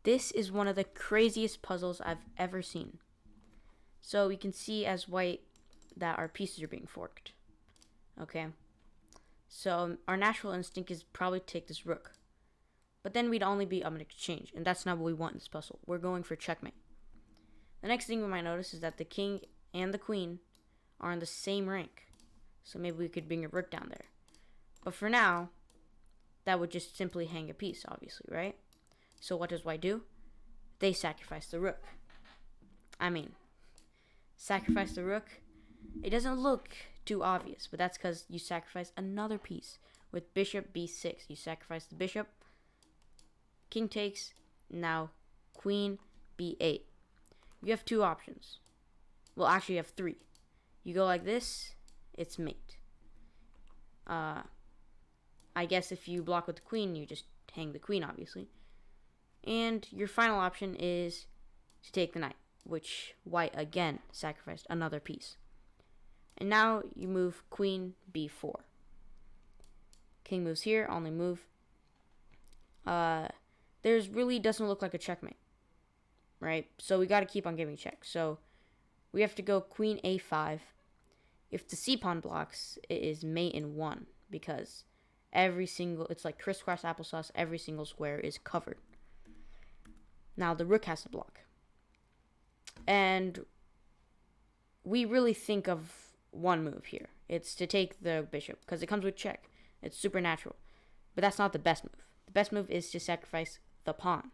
This is one of the craziest puzzles I've ever seen. So we can see as white that our pieces are being forked. Okay. So our natural instinct is probably to take this rook. But then we'd only be up in exchange, and that's not what we want in this puzzle. We're going for checkmate. The next thing we might notice is that the king and the queen are in the same rank. So maybe we could bring a rook down there. But for now, that would just simply hang a piece, obviously, right? So what does white do? They sacrifice the rook. Sacrifice the rook. It doesn't look too obvious, but that's because you sacrifice another piece. With bishop b6, you sacrifice the bishop. King takes. Now queen b8. You have two options. Well, actually, you have three. You go like this, it's mate. I guess if you block with the queen, you just hang the queen, obviously. And your final option is to take the knight, which white again sacrificed another piece. And now you move queen b4. King moves here, only move. There's really doesn't look like a checkmate, right? So we got to keep on giving checks. So we have to go queen a5. If the c-pawn blocks, it is mate in 1 because it's like crisscross applesauce, every single square is covered. Now the rook has to block. And we really think of one move here. It's to take the bishop because it comes with check. It's supernatural. But that's not the best move. The best move is to sacrifice the pawn.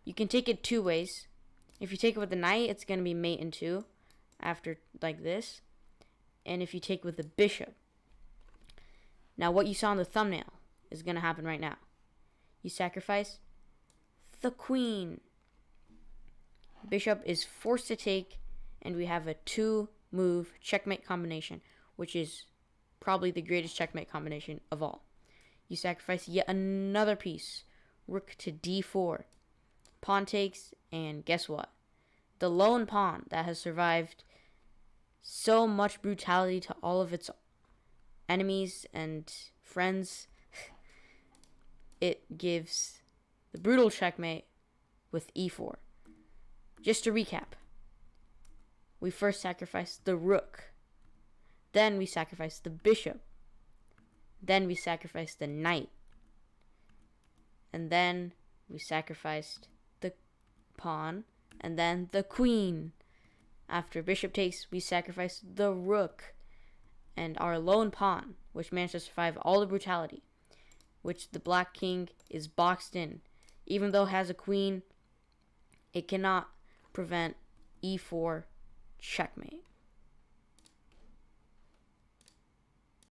You can take it two ways. If you take it with the knight, it's going to be mate in 2 after like this. And if you take it with the bishop. Now what you saw in the thumbnail is going to happen right now. You sacrifice the queen. Bishop is forced to take, and we have a 2-move checkmate combination, which is probably the greatest checkmate combination of all. You sacrifice yet another piece. Rook to d4. Pawn takes, and guess what? The lone pawn that has survived so much brutality to all of its enemies and friends, it gives the brutal checkmate with e4. Just to recap, we first sacrificed the rook, then we sacrificed the bishop, then we sacrificed the knight, and then we sacrificed the pawn, and then the queen. After bishop takes, we sacrificed the rook and our lone pawn, which managed to survive all the brutality, which the black king is boxed in. Even though it has a queen, it cannot prevent e4 checkmate.